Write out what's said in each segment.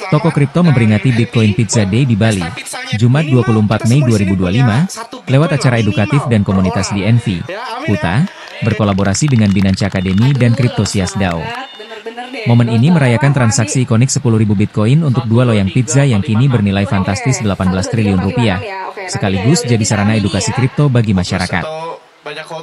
Toko kripto memperingati Bitcoin Pizza Day di Bali, Jumat 24 Mei 2025, lewat acara edukatif dan komunitas di Envy, Kuta, berkolaborasi dengan Binance Academy dan Cryptosias DAO. Momen ini merayakan transaksi ikonik 10.000 Bitcoin untuk dua loyang pizza yang kini bernilai fantastis 18 triliun rupiah, sekaligus jadi sarana edukasi kripto bagi masyarakat.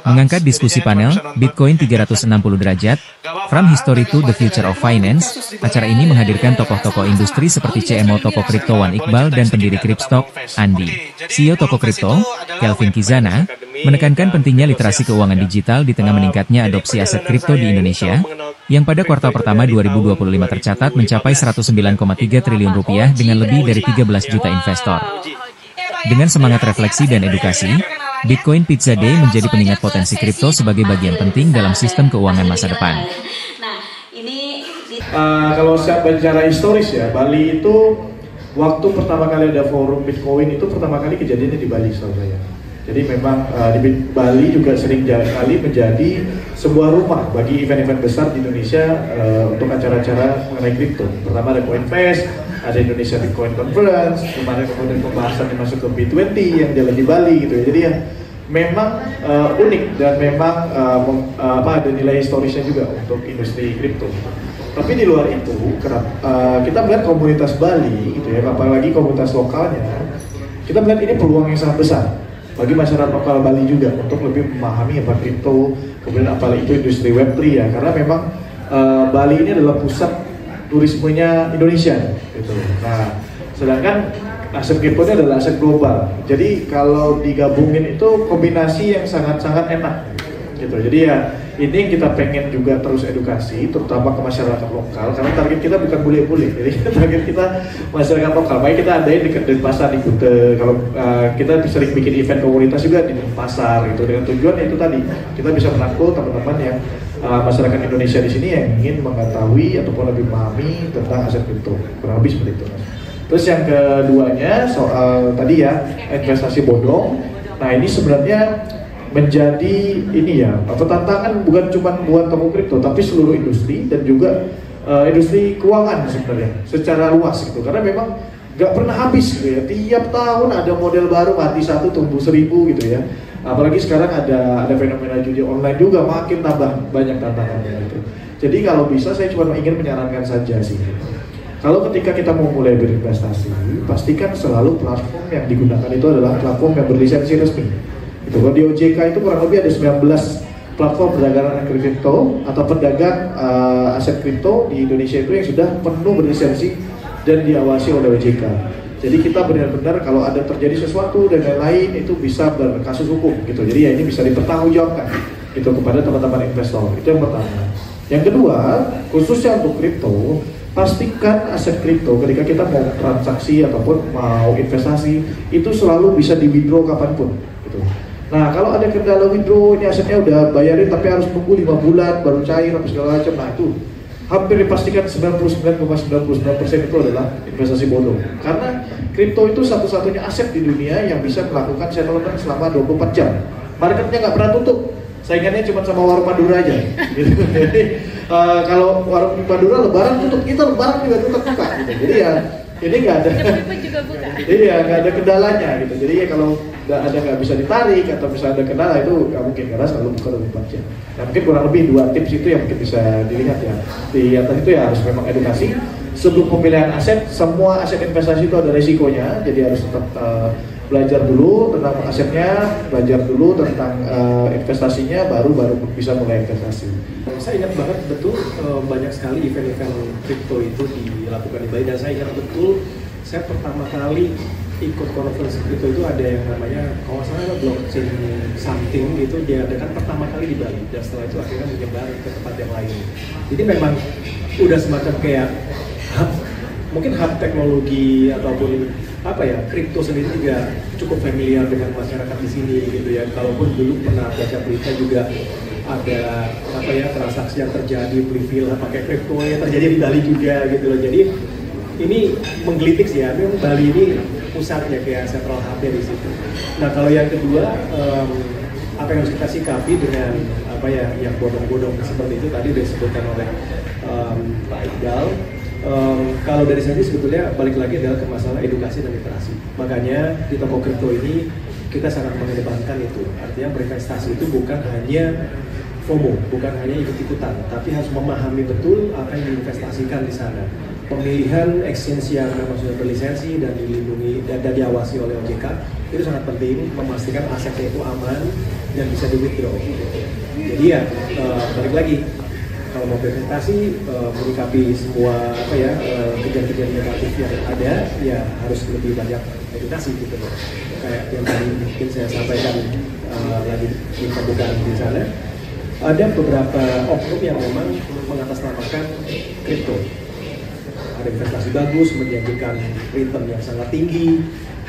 Mengangkat diskusi panel, Bitcoin 360 derajat, From History to the Future of Finance, acara ini menghadirkan tokoh-tokoh industri seperti CMO Toko Kripto Wan Iqbal dan pendiri Kripstock, Andi. CEO Toko Kripto, Kelvin Kizana, menekankan pentingnya literasi keuangan digital di tengah meningkatnya adopsi aset kripto di Indonesia, yang pada kuartal pertama 2025 tercatat mencapai 109,3 triliun rupiah dengan lebih dari 13 juta investor. Dengan semangat refleksi dan edukasi, Bitcoin Pizza Day menjadi pengingat potensi kripto sebagai bagian penting dalam sistem keuangan masa depan. Kalau saya bicara historis ya, Bali itu waktu pertama kali ada forum Bitcoin itu pertama kali kejadiannya di Bali setahu saya. Jadi memang di Bali juga sering kali menjadi sebuah rumah bagi event-event besar di Indonesia untuk acara-acara mengenai kripto. Pertama ada CoinFest, ada Indonesia Bitcoin Conference, kemarin kemudian pembahasan yang masuk ke B20 yang jalan di Bali gitu ya. Jadi ya memang unik dan memang ada nilai historisnya juga untuk industri kripto. Tapi di luar itu, kita melihat komunitas Bali gitu ya, apalagi komunitas lokalnya, kita melihat ini peluang yang sangat besar bagi masyarakat lokal Bali juga untuk lebih memahami apa kripto, kemudian apalagi itu industri Web3 ya, karena memang Bali ini adalah pusat turismenya Indonesia gitu. Nah, sedangkan aset kripto ini adalah aset global. Jadi kalau digabungin itu kombinasi yang sangat-sangat enak gitu. Jadi ya ini yang kita pengen juga terus edukasi, terutama ke masyarakat lokal, karena target kita bukan bule-bule, jadi target kita masyarakat lokal. Makanya kita adain di pasar di Kuta. Kalau kita sering bikin event komunitas juga di pasar gitu, dengan tujuan itu tadi kita bisa merangkul teman-teman yang masyarakat Indonesia di sini yang ingin mengetahui ataupun lebih memahami tentang aset kripto, kurang lebih seperti itu. Terus yang keduanya soal tadi ya investasi bodong. Nah ini sebenarnya menjadi ini ya tantangan bukan cuma buat toko kripto tapi seluruh industri dan juga industri keuangan sebenarnya secara luas gitu, karena memang nggak pernah habis gitu ya, tiap tahun ada model baru, mati satu tumbuh 1000 gitu ya, apalagi sekarang ada fenomena judi online juga, makin tambah banyak tantangannya gitu. Jadi kalau bisa saya cuma ingin menyarankan saja sih, kalau ketika kita mau mulai berinvestasi, pastikan selalu platform yang digunakan itu adalah platform yang berlisensi resmi. Kalau di OJK itu kurang lebih ada 19 platform perdagangan kripto atau pedagang aset kripto di Indonesia itu yang sudah penuh berlisensi dan diawasi oleh OJK. Jadi kita benar-benar kalau ada terjadi sesuatu dan lain-lain itu bisa berkasus hukum gitu. Jadi ya ini bisa dipertanggungjawabkan gitu kepada teman-teman investor. Itu yang pertama. Yang kedua, khususnya untuk kripto, pastikan aset kripto ketika kita mau transaksi ataupun mau investasi itu selalu bisa di withdraw kapanpun gitu. Nah kalau ada kendala withdraw, ini asetnya udah bayarin tapi harus tunggu 5 bulan baru cair apa segala macam, nah itu hampir dipastikan 99,99% itu adalah investasi bodong. Karena kripto itu satu-satunya aset di dunia yang bisa melakukan settlement selama 24 jam. Marketnya nggak pernah tutup, saingannya cuma sama warung Madura aja gitu. Jadi kalau warung Madura lebaran tutup, kita lebaran juga tutup buka gitu. Jadi ya ini nggak ada, iya nggak ada kendalanya gitu. Jadi ya kalau nggak bisa ditarik atau bisa ada kendala itu nggak mungkin, karena selalu buka 24 jam. Nah mungkin kurang lebih 2 tips itu yang mungkin bisa dilihat ya. Di atas itu ya harus memang edukasi sebelum pemilihan aset. Semua aset investasi itu ada resikonya, jadi harus tetap belajar dulu tentang asetnya, belajar dulu tentang investasinya, baru bisa mulai investasi. Saya ingat banget betul banyak sekali event-event kripto itu dilakukan di Bali, dan saya ingat betul saya pertama kali ikut konferensi kripto itu ada yang namanya kalau salah blockchain something gitu, diadakan pertama kali di Bali dan setelah itu akhirnya menyebar ke tempat yang lain. Jadi memang udah semacam kayak mungkin hub teknologi ataupun apa ya, kripto sendiri juga cukup familiar dengan masyarakat di sini gitu ya. Kalaupun dulu pernah baca berita juga ada apa ya, transaksi yang terjadi prefill pakai kripto yang terjadi di Bali juga gitu loh. Jadi ini menggelitik sih ya, memang Bali ini pusatnya kayak central hub di situ. Nah kalau yang kedua apa yang harus kita sikapi dengan apa ya yang bodong-bodong seperti itu tadi disebutkan oleh Pak Iqbal. Kalau dari saya sebetulnya balik lagi adalah ke masalah edukasi dan literasi. Makanya di toko kripto ini kita sangat mengedepankan itu. Artinya berinvestasi itu bukan hanya FOMO, bukan hanya ikut-ikutan, tapi harus memahami betul apa yang diinvestasikan di sana. Pemilihan exchange yang memang sudah berlisensi dan dilindungi dan diawasi oleh OJK itu sangat penting, memastikan asetnya itu aman dan bisa di withdraw. Jadi ya balik lagi, kalau mau berinvestasi menyikapi semua kejadian-kejadian negatif yang ada, ya harus lebih banyak edukasi gitu loh. Kayak yang tadi mungkin saya sampaikan lagi di pembukaan di sana, ada beberapa oknum yang memang mengatasnamakan kripto. Ada investasi bagus, menjanjikan return yang sangat tinggi,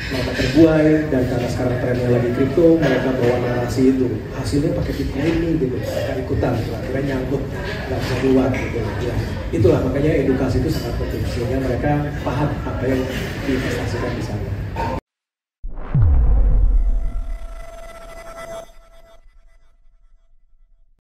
mereka terbuai, dan karena sekarang trennya lagi kripto, mereka bawa narasi itu hasilnya pakai Bitcoin nih gitu, mereka ikutan, akhirnya nyangkut, nggak bisa keluar gitu. Ya, itulah makanya edukasi itu sangat penting sehingga mereka paham apa yang diinvestasikan di sana.